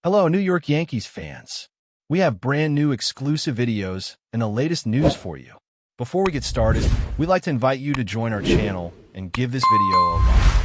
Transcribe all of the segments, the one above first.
Hello, New York Yankees fans. We have brand new exclusive videos and the latest news for you. Before we get started, we'd like to invite you to join our channel and give this video a like.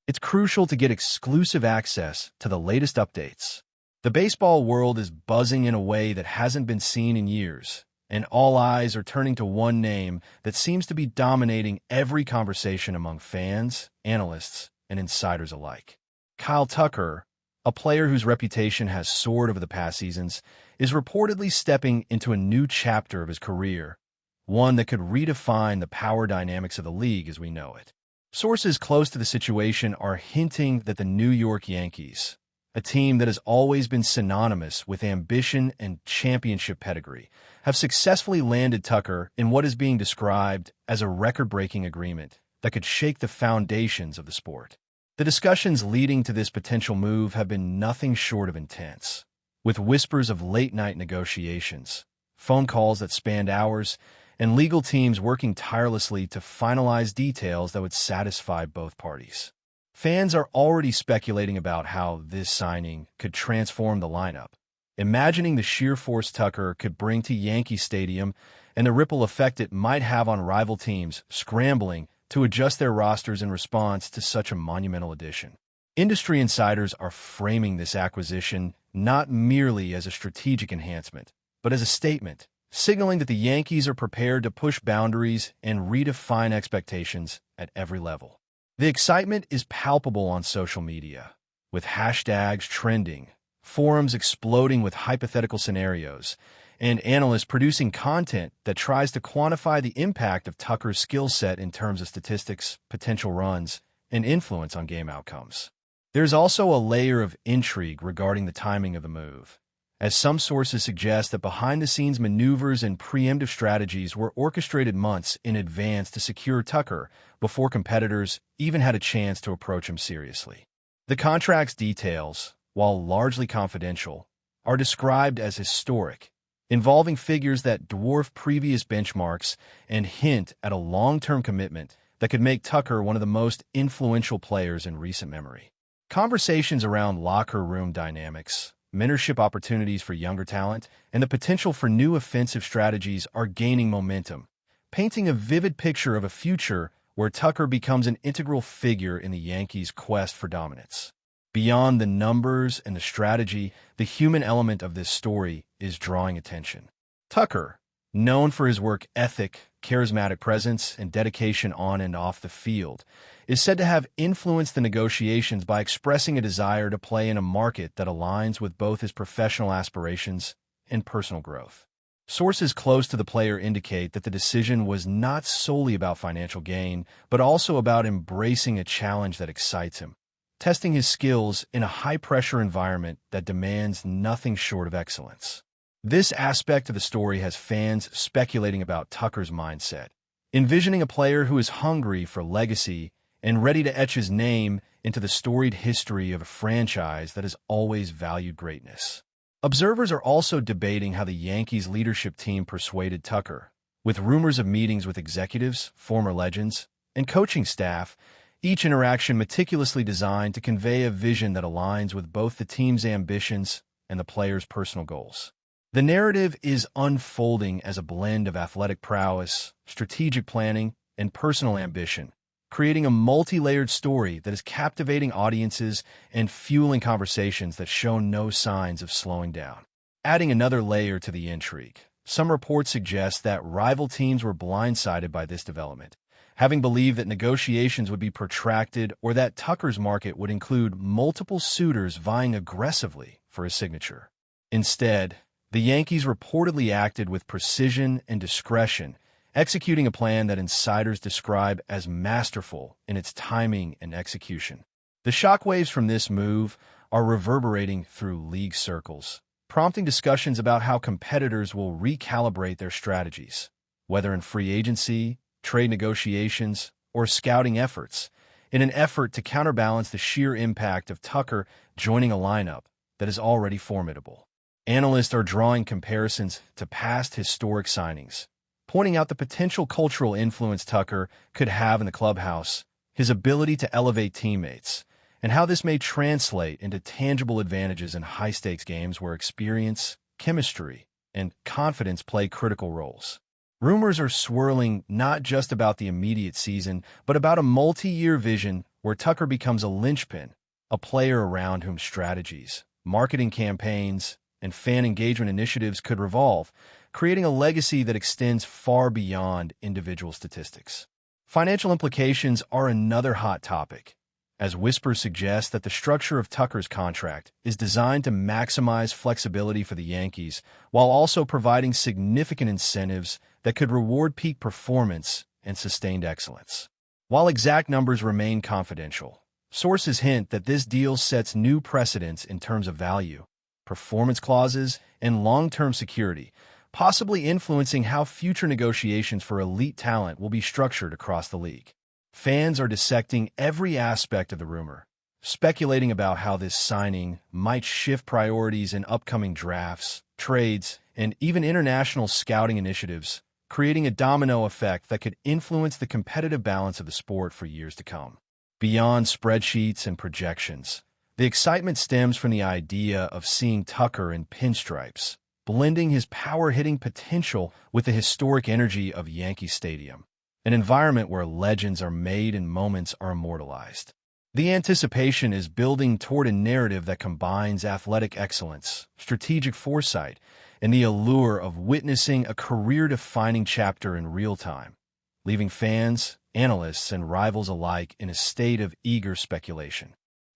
It's crucial to get exclusive access to the latest updates. The baseball world is buzzing in a way that hasn't been seen in years, and all eyes are turning to one name that seems to be dominating every conversation among fans, analysts, and insiders alike. Kyle Tucker, a player whose reputation has soared over the past seasons, is reportedly stepping into a new chapter of his career, one that could redefine the power dynamics of the league as we know it. Sources close to the situation are hinting that the New York Yankees, a team that has always been synonymous with ambition and championship pedigree, have successfully landed Tucker in what is being described as a record-breaking agreement that could shake the foundations of the sport. The discussions leading to this potential move have been nothing short of intense, with whispers of late-night negotiations, phone calls that spanned hours, and legal teams working tirelessly to finalize details that would satisfy both parties. Fans are already speculating about how this signing could transform the lineup, imagining the sheer force Tucker could bring to Yankee Stadium and the ripple effect it might have on rival teams scrambling to adjust their rosters in response to such a monumental addition. Industry insiders are framing this acquisition not merely as a strategic enhancement, but as a statement, signaling that the Yankees are prepared to push boundaries and redefine expectations at every level. The excitement is palpable on social media, with hashtags trending, forums exploding with hypothetical scenarios, and analysts producing content that tries to quantify the impact of Tucker's skill set in terms of statistics, potential runs, and influence on game outcomes. There's also a layer of intrigue regarding the timing of the move, as some sources suggest that behind-the-scenes maneuvers and preemptive strategies were orchestrated months in advance to secure Tucker before competitors even had a chance to approach him seriously. The contract's details, while largely confidential, are described as historic, involving figures that dwarf previous benchmarks and hint at a long-term commitment that could make Tucker one of the most influential players in recent memory. Conversations around locker room dynamics, mentorship opportunities for younger talent, and the potential for new offensive strategies are gaining momentum, painting a vivid picture of a future where Tucker becomes an integral figure in the Yankees' quest for dominance. Beyond the numbers and the strategy, the human element of this story is drawing attention. Tucker, known for his work ethic, charismatic presence, and dedication on and off the field, is said to have influenced the negotiations by expressing a desire to play in a market that aligns with both his professional aspirations and personal growth. Sources close to the player indicate that the decision was not solely about financial gain, but also about embracing a challenge that excites him, testing his skills in a high-pressure environment that demands nothing short of excellence. This aspect of the story has fans speculating about Tucker's mindset, envisioning a player who is hungry for legacy and ready to etch his name into the storied history of a franchise that has always valued greatness. Observers are also debating how the Yankees leadership team persuaded Tucker, with rumors of meetings with executives, former legends, and coaching staff, each interaction meticulously designed to convey a vision that aligns with both the team's ambitions and the player's personal goals. The narrative is unfolding as a blend of athletic prowess, strategic planning, and personal ambition, creating a multi-layered story that is captivating audiences and fueling conversations that show no signs of slowing down. Adding another layer to the intrigue, some reports suggest that rival teams were blindsided by this development, having believed that negotiations would be protracted or that Tucker's market would include multiple suitors vying aggressively for his signature. Instead, the Yankees reportedly acted with precision and discretion, executing a plan that insiders describe as masterful in its timing and execution. The shockwaves from this move are reverberating through league circles, prompting discussions about how competitors will recalibrate their strategies, whether in free agency, trade negotiations, or scouting efforts, in an effort to counterbalance the sheer impact of Tucker joining a lineup that is already formidable. Analysts are drawing comparisons to past historic signings, pointing out the potential cultural influence Tucker could have in the clubhouse, his ability to elevate teammates, and how this may translate into tangible advantages in high-stakes games where experience, chemistry, and confidence play critical roles. Rumors are swirling not just about the immediate season, but about a multi-year vision where Tucker becomes a linchpin, a player around whom strategies, marketing campaigns, and fan engagement initiatives could revolve, creating a legacy that extends far beyond individual statistics. Financial implications are another hot topic, as whispers suggest that the structure of Tucker's contract is designed to maximize flexibility for the Yankees while also providing significant incentives that could reward peak performance and sustained excellence. While exact numbers remain confidential, sources hint that this deal sets new precedents in terms of value, performance clauses, and long-term security, possibly influencing how future negotiations for elite talent will be structured across the league. Fans are dissecting every aspect of the rumor, speculating about how this signing might shift priorities in upcoming drafts, trades, and even international scouting initiatives, creating a domino effect that could influence the competitive balance of the sport for years to come. Beyond spreadsheets and projections, the excitement stems from the idea of seeing Tucker in pinstripes, blending his power-hitting potential with the historic energy of Yankee Stadium, an environment where legends are made and moments are immortalized. The anticipation is building toward a narrative that combines athletic excellence, strategic foresight, and the allure of witnessing a career-defining chapter in real time, leaving fans, analysts, and rivals alike in a state of eager speculation.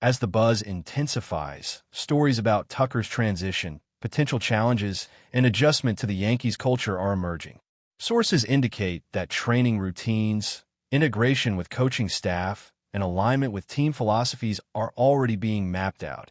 As the buzz intensifies, stories about Tucker's transition, potential challenges, and adjustment to the Yankees' culture are emerging. Sources indicate that training routines, integration with coaching staff, and alignment with team philosophies are already being mapped out,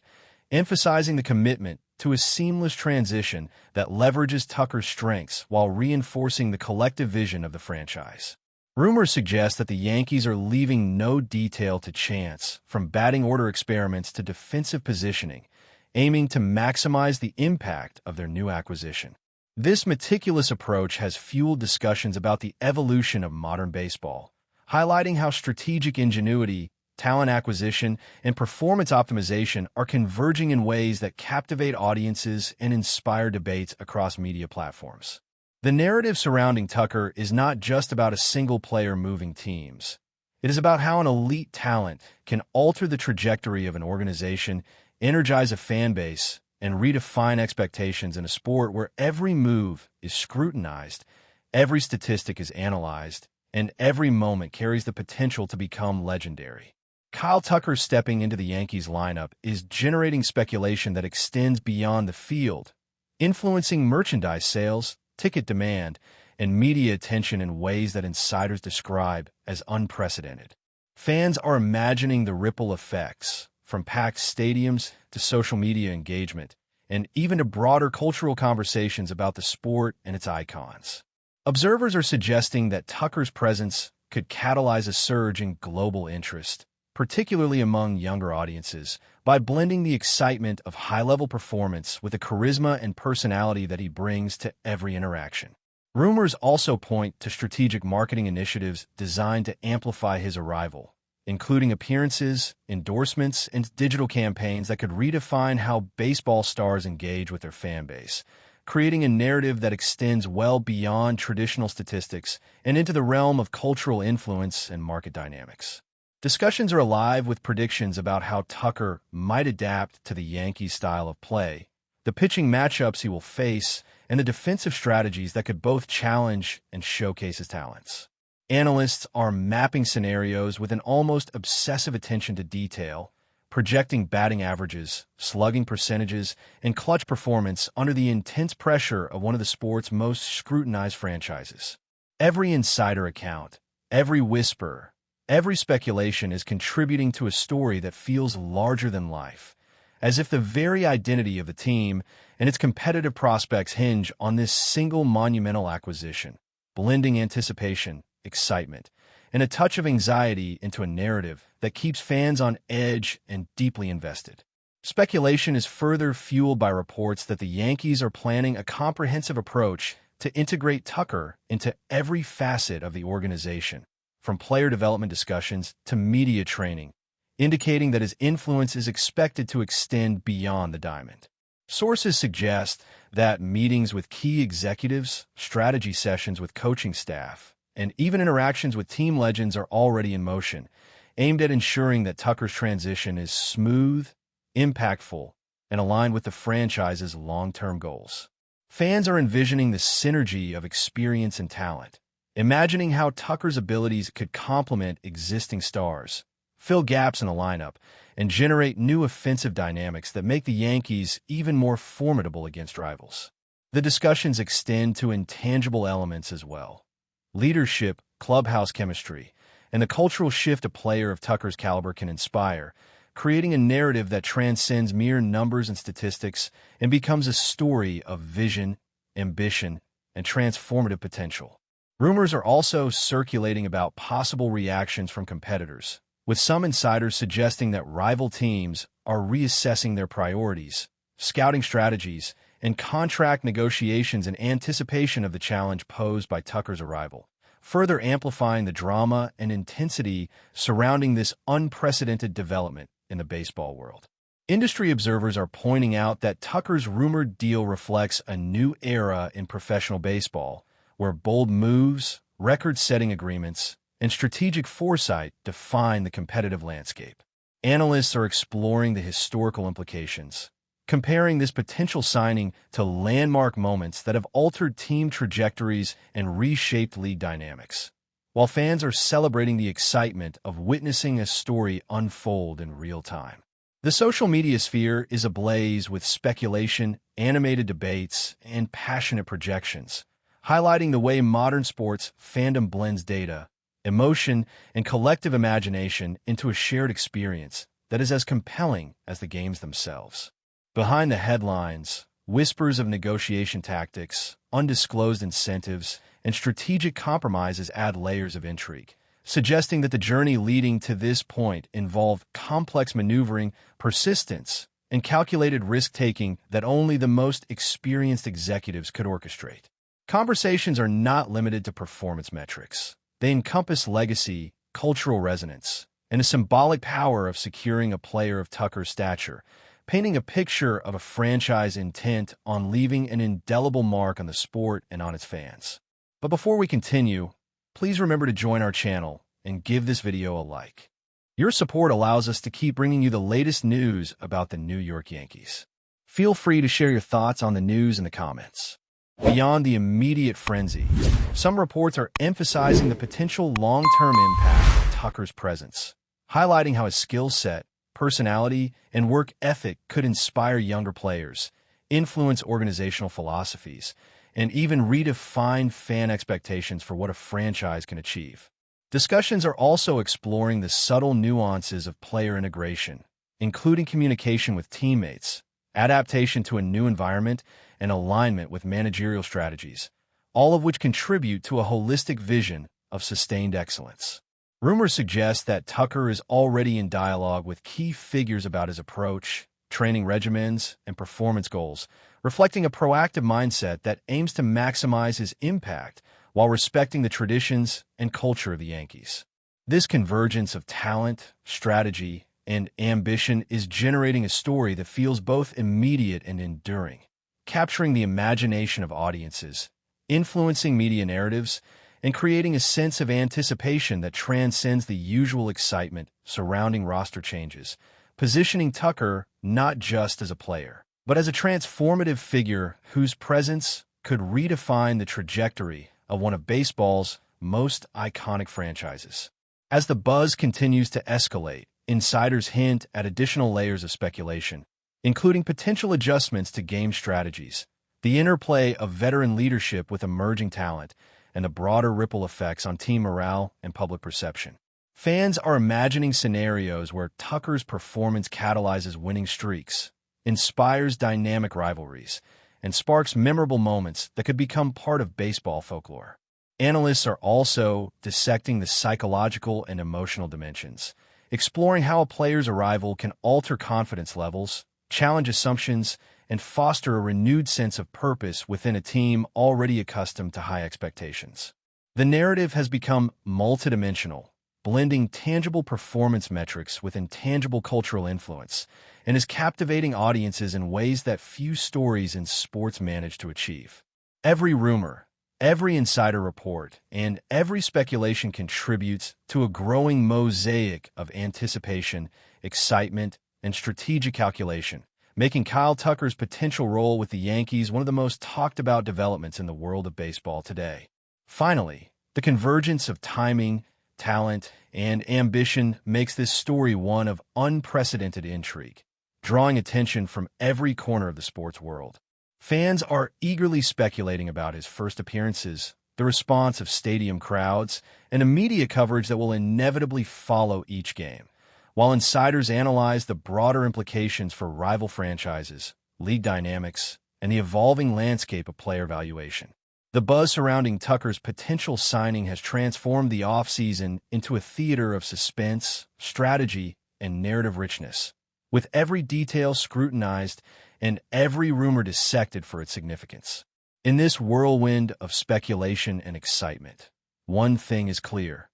emphasizing the commitment to a seamless transition that leverages Tucker's strengths while reinforcing the collective vision of the franchise. Rumors suggest that the Yankees are leaving no detail to chance, from batting order experiments to defensive positioning, aiming to maximize the impact of their new acquisition. This meticulous approach has fueled discussions about the evolution of modern baseball, highlighting how strategic ingenuity, talent acquisition, and performance optimization are converging in ways that captivate audiences and inspire debates across media platforms. The narrative surrounding Tucker is not just about a single player moving teams. It is about how an elite talent can alter the trajectory of an organization, energize a fan base, and redefine expectations in a sport where every move is scrutinized, every statistic is analyzed, and every moment carries the potential to become legendary. Kyle Tucker stepping into the Yankees lineup is generating speculation that extends beyond the field, influencing merchandise sales, ticket demand, and media attention in ways that insiders describe as unprecedented. Fans are imagining the ripple effects, from packed stadiums to social media engagement, and even to broader cultural conversations about the sport and its icons. Observers are suggesting that Tucker's presence could catalyze a surge in global interest, particularly among younger audiences, by blending the excitement of high-level performance with the charisma and personality that he brings to every interaction. Rumors also point to strategic marketing initiatives designed to amplify his arrival, including appearances, endorsements, and digital campaigns that could redefine how baseball stars engage with their fan base, creating a narrative that extends well beyond traditional statistics and into the realm of cultural influence and market dynamics. Discussions are alive with predictions about how Tucker might adapt to the Yankees' style of play, the pitching matchups he will face, and the defensive strategies that could both challenge and showcase his talents. Analysts are mapping scenarios with an almost obsessive attention to detail, projecting batting averages, slugging percentages, and clutch performance under the intense pressure of one of the sport's most scrutinized franchises. Every insider account, every whisper, every speculation is contributing to a story that feels larger than life, as if the very identity of the team and its competitive prospects hinge on this single monumental acquisition, blending anticipation, excitement, and a touch of anxiety into a narrative that keeps fans on edge and deeply invested. Speculation is further fueled by reports that the Yankees are planning a comprehensive approach to integrate Tucker into every facet of the organization, from player development discussions to media training, indicating that his influence is expected to extend beyond the diamond. Sources suggest that meetings with key executives, strategy sessions with coaching staff, and even interactions with team legends are already in motion, aimed at ensuring that Tucker's transition is smooth, impactful, and aligned with the franchise's long-term goals. Fans are envisioning the synergy of experience and talent, imagining how Tucker's abilities could complement existing stars, fill gaps in the lineup, and generate new offensive dynamics that make the Yankees even more formidable against rivals. The discussions extend to intangible elements as well: leadership, clubhouse chemistry, and the cultural shift a player of Tucker's caliber can inspire, creating a narrative that transcends mere numbers and statistics and becomes a story of vision, ambition, and transformative potential. Rumors are also circulating about possible reactions from competitors, with some insiders suggesting that rival teams are reassessing their priorities, scouting strategies, and contract negotiations in anticipation of the challenge posed by Tucker's arrival, further amplifying the drama and intensity surrounding this unprecedented development in the baseball world. Industry observers are pointing out that Tucker's rumored deal reflects a new era in professional baseball, where bold moves, record-setting agreements, and strategic foresight define the competitive landscape. Analysts are exploring the historical implications, comparing this potential signing to landmark moments that have altered team trajectories and reshaped league dynamics, while fans are celebrating the excitement of witnessing a story unfold in real time. The social media sphere is ablaze with speculation, animated debates, and passionate projections, highlighting the way modern sports fandom blends data, emotion, and collective imagination into a shared experience that is as compelling as the games themselves. Behind the headlines, whispers of negotiation tactics, undisclosed incentives, and strategic compromises add layers of intrigue, suggesting that the journey leading to this point involved complex maneuvering, persistence, and calculated risk-taking that only the most experienced executives could orchestrate. Conversations are not limited to performance metrics. They encompass legacy, cultural resonance, and the symbolic power of securing a player of Tucker's stature, painting a picture of a franchise intent on leaving an indelible mark on the sport and on its fans. But before we continue, please remember to join our channel and give this video a like. Your support allows us to keep bringing you the latest news about the New York Yankees. Feel free to share your thoughts on the news in the comments. Beyond the immediate frenzy, some reports are emphasizing the potential long-term impact of Tucker's presence, highlighting how his skill set, personality, and work ethic could inspire younger players, influence organizational philosophies, and even redefine fan expectations for what a franchise can achieve. Discussions are also exploring the subtle nuances of player integration, including communication with teammates, adaptation to a new environment, and alignment with managerial strategies, all of which contribute to a holistic vision of sustained excellence. Rumors suggest that Tucker is already in dialogue with key figures about his approach, training regimens, and performance goals, reflecting a proactive mindset that aims to maximize his impact while respecting the traditions and culture of the Yankees. This convergence of talent, strategy, and ambition is generating a story that feels both immediate and enduring, capturing the imagination of audiences, influencing media narratives, and creating a sense of anticipation that transcends the usual excitement surrounding roster changes, positioning Tucker not just as a player, but as a transformative figure whose presence could redefine the trajectory of one of baseball's most iconic franchises. As the buzz continues to escalate, insiders hint at additional layers of speculation, including potential adjustments to game strategies, the interplay of veteran leadership with emerging talent, and the broader ripple effects on team morale and public perception. Fans are imagining scenarios where Tucker's performance catalyzes winning streaks, inspires dynamic rivalries, and sparks memorable moments that could become part of baseball folklore. Analysts are also dissecting the psychological and emotional dimensions, exploring how a player's arrival can alter confidence levels, challenge assumptions, and foster a renewed sense of purpose within a team already accustomed to high expectations. The narrative has become multidimensional, blending tangible performance metrics with intangible cultural influence, and is captivating audiences in ways that few stories in sports manage to achieve. Every rumor, every insider report, and every speculation contributes to a growing mosaic of anticipation, excitement, and strategic calculation, making Kyle Tucker's potential role with the Yankees one of the most talked-about developments in the world of baseball today. Finally, the convergence of timing, talent, and ambition makes this story one of unprecedented intrigue, drawing attention from every corner of the sports world. Fans are eagerly speculating about his first appearances, the response of stadium crowds, and a media coverage that will inevitably follow each game, while insiders analyze the broader implications for rival franchises, league dynamics, and the evolving landscape of player valuation. The buzz surrounding Tucker's potential signing has transformed the offseason into a theater of suspense, strategy, and narrative richness, with every detail scrutinized and every rumor dissected for its significance. In this whirlwind of speculation and excitement, one thing is clear.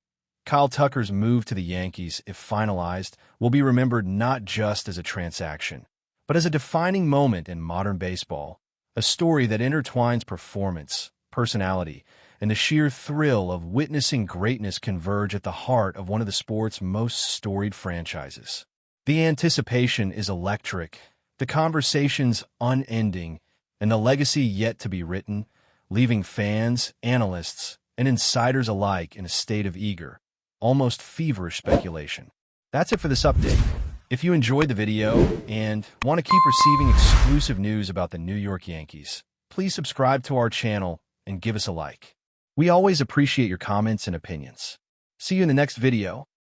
Kyle Tucker's move to the Yankees, if finalized, will be remembered not just as a transaction, but as a defining moment in modern baseball, a story that intertwines performance, personality, and the sheer thrill of witnessing greatness converge at the heart of one of the sport's most storied franchises. The anticipation is electric, the conversations unending, and the legacy yet to be written, leaving fans, analysts, and insiders alike in a state of eager, almost feverish speculation. That's it for this update. If you enjoyed the video and want to keep receiving exclusive news about the New York Yankees, please subscribe to our channel and give us a like. We always appreciate your comments and opinions. See you in the next video.